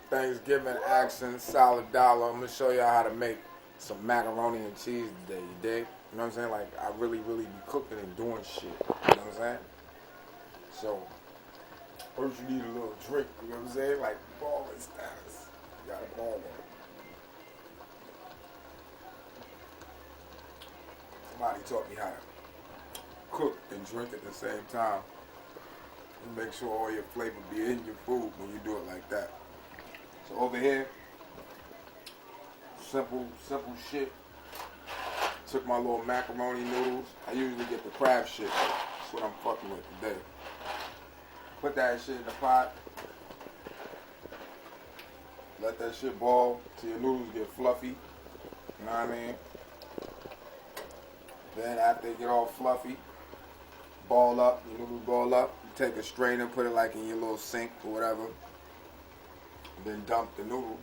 Thanksgiving action, salad dollar. I'm gonna show y'all how to make some macaroni and cheese today, you dig? You know what I'm saying? Like, I really be cooking and doing shit. You know what I'm saying? So, first you need a little drink, you know what I'm saying? Like, balling status. You got a ball on. Somebody taught me how to cook and drink at the same time. And make sure all your flavor be in your food when you do it like that. So over here, simple shit. Took my little macaroni noodles. I usually get the crab shit. That's what I'm fucking with today. Put that shit in the pot. Let that shit boil till your noodles get fluffy. You know what I mean? Then after they get all fluffy, ball up, your noodles ball up. You take a strainer, put it like in your little sink or whatever. And then dump the noodles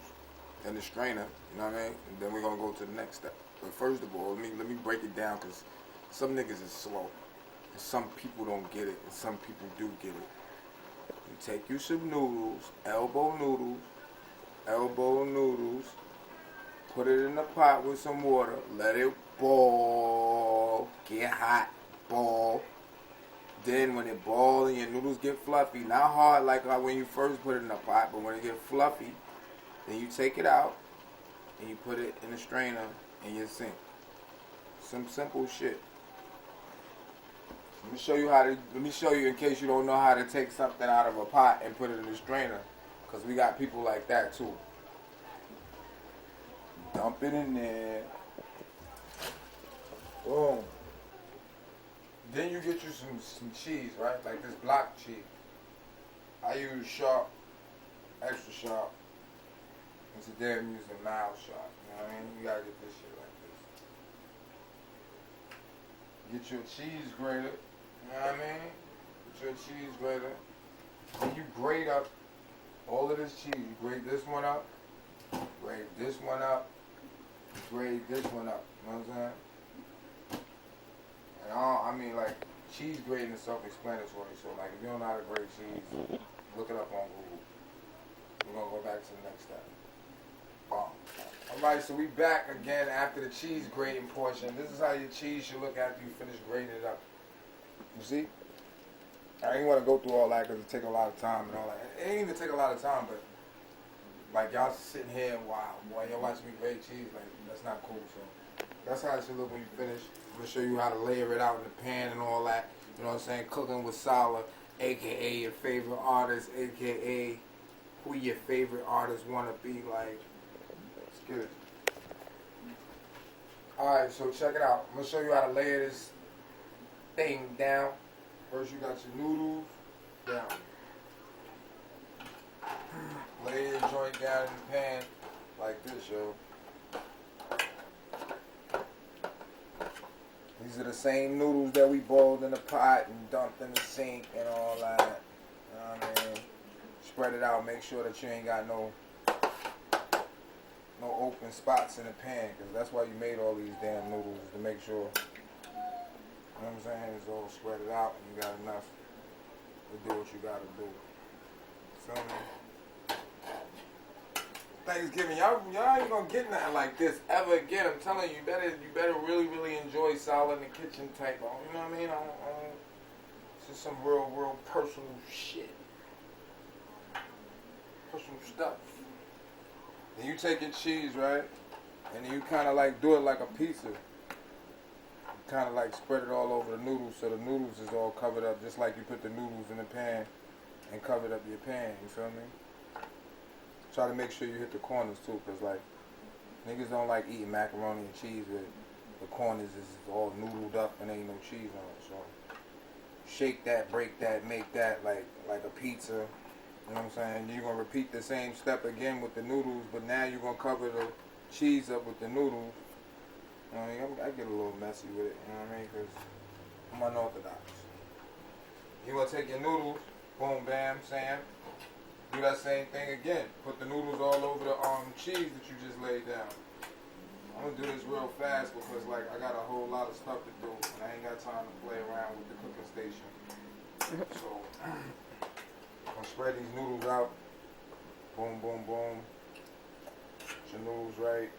in the strainer, you know what I mean? And then we're gonna go to the next step. But first of all, let me break it down, because some niggas is slow. And some people don't get it, and some people do get it. You take you some noodles, elbow noodles, put it in the pot with some water, let it boil, get hot, boil. Then when it boils and your noodles get fluffy, not hard like when you first put it in the pot, but when it get fluffy, then you take it out and you put it in a strainer in your sink. Some simple shit. Let me show you in case you don't know how to take something out of a pot and put it in a strainer, because we got people like that too. Dump it in there. Boom. Then you get you some cheese, right? Like this block cheese. I use sharp, extra sharp. And today I'm using mild sharp. You know what I mean? You gotta get this shit like this. Get your cheese grater. You know what I mean? Get your cheese grater. Then you grate up all of this cheese. You grate this one up. Grate this one up. Grate this one up. You know what I'm saying? And I mean, like, cheese grating is self-explanatory. So, like, if you don't know how to grate cheese, look it up on Google. We're gonna go back to the next step. Bomb. Alright, so we back again after the cheese grating portion. This is how your cheese should look after you finish grating it up. You see? I didn't want to go through all that because it take a lot of time and all that. It ain't even take a lot of time, but like y'all sitting here, wow, boy, y'all watching me grate cheese, like that's not cool. So that's how it should look when you finish. I'm gonna show you how to layer it out in the pan and all that. You know what I'm saying? Cooking with Sallah, aka your favorite artist, aka who your favorite artist wanna be like. Let's get it. Alright, so check it out. I'm gonna show you how to layer this thing down. First you got your noodles down. Lay your joint down in the pan like this, yo. These are the same noodles that we boiled in the pot and dumped in the sink and all that. You know what I mean? Spread it out. Make sure that you ain't got no open spots in the pan, because that's why you made all these damn noodles, to make sure, you know what I'm saying, it's all spread it out and you got enough to do what you gotta do. Feel me? Thanksgiving, y'all ain't gonna get nothing like this ever again. I'm telling you, you better really enjoy Sallah in the kitchen type. You know what I mean? It's just some real personal shit, personal stuff. Then you take your cheese, right? And then you kind of like do it like a pizza. You kind of like spread it all over the noodles, so the noodles is all covered up, just like you put the noodles in the pan and covered up your pan. You feel me? Try to make sure you hit the corners too, because like niggas don't like eating macaroni and cheese with the corners is all noodled up and ain't no cheese on it. So shake that, break that, make that like a pizza. You know what I'm saying? You're going to repeat the same step again with the noodles, but now you're going to cover the cheese up with the noodles. You know what I mean? I get a little messy with it, you know what I mean? Because I'm unorthodox. You're going to take your noodles, boom, bam, Sam. Do that same thing again. Put the noodles all over the cheese that you just laid down. I'm going to do this real fast because, like, I got a whole lot of stuff to do, and I ain't got time to play around with the cooking station. So I'm gonna spread these noodles out Boom, boom, boom. Get your noodles right.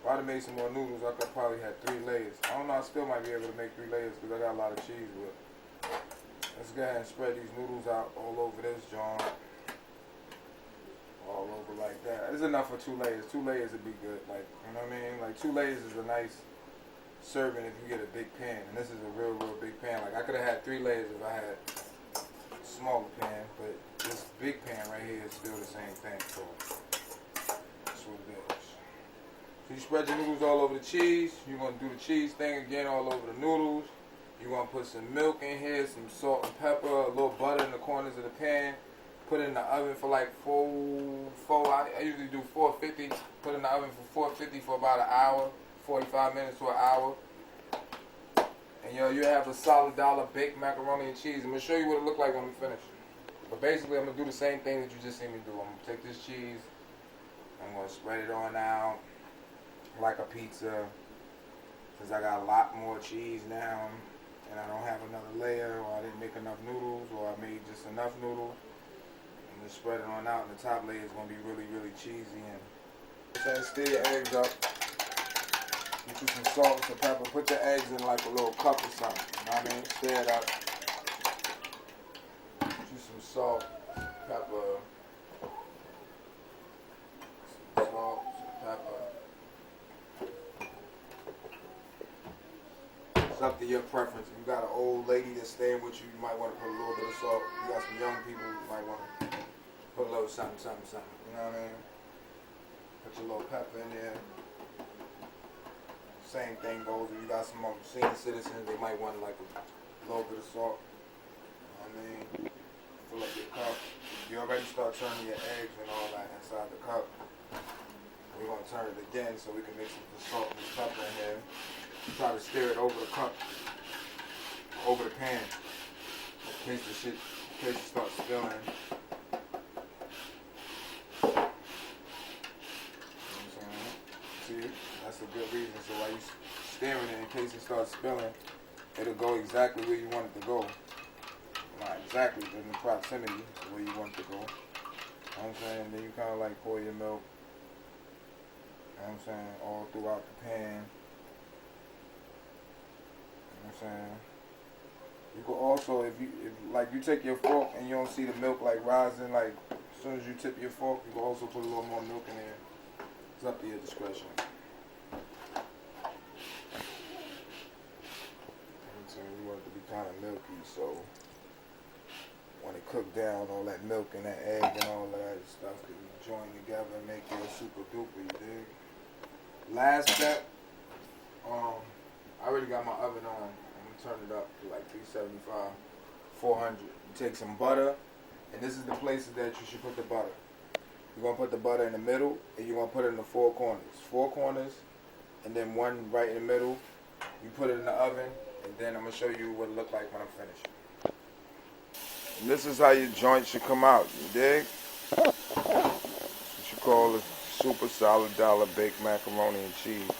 If I'd have made some more noodles, I could probably have 3 layers. I don't know, I still might be able to make 3 layers because I got a lot of cheese with it. Let's go ahead and spread these noodles out all over this joint. All over like that. It's enough for 2 layers. 2 layers would be good. Like, you know what I mean? Like 2 layers is a nice serving if you get a big pan. And this is a real big pan. Like I could have had 3 layers if I had a smaller pan, but this big pan right here is still the same thing. So that's what it is. So you spread your noodles all over the cheese. You're gonna do the cheese thing again all over the noodles. You're gonna put some milk in here, some salt and pepper, a little butter in the corners of the pan. Put it in the oven for like I usually do 450. Put it in the oven for 450 for about an hour, 45 minutes to an hour. And you have a solid Dolla baked macaroni and cheese. I'm gonna show you what it look like when I'm finished. But basically, I'm gonna do the same thing that you just seen me do. I'm gonna take this cheese, I'm gonna spread it on out like a pizza. Since I got a lot more cheese now, and I don't have another layer, or I didn't make enough noodles, or I made just enough noodles. And just spread it on out, and the top layer is going to be really cheesy. And stir your eggs up. Get you some salt and some pepper. Put your eggs in like a little cup or something. You know what I mean? Stir it up. Get you some salt, pepper, some salt, some pepper. It's up to your preference. If you got an old lady that's staying with you, you might want to put a little bit of salt. If you got some young people, you might want to put a little something. You know what I mean? Put your little pepper in there. Same thing goes. If you got some senior citizens, they might want like a little bit of salt. You know what I mean? Fill up your cup. You already start turning your eggs and all that inside the cup. We're going to turn it again so we can mix the salt and the pepper in here. Try to stir it over the cup, over the pan, in case it starts spilling. You know what I'm saying? See, that's a good reason. So while you stirring it, in case it starts spilling, it'll go exactly where you want it to go. Not exactly, but in the proximity to where you want it to go. You know what I'm saying? Then you kind of like pour your milk. You know what I'm saying? All throughout the pan. You know what I'm saying? You could also, if you take your fork and you don't see the milk like rising, like as soon as you tip your fork, you can also put a little more milk in there. It's up to your discretion. You know what I'm saying? You want it to be kind of milky, so when it cook down, all that milk and that egg and all that stuff can join together and make it super duper, you dig? Last step, I already got my oven on. I'm gonna turn it up to like 375, 400. You take some butter, and this is the places that you should put the butter. You're gonna put the butter in the middle, and you're gonna put it in the 4 corners. 4 corners, and then one right in the middle. You put it in the oven, and then I'm gonna show you what it look like when I'm finished. And this is how your joint should come out. You dig? You should call it super solid Dolla baked macaroni and cheese.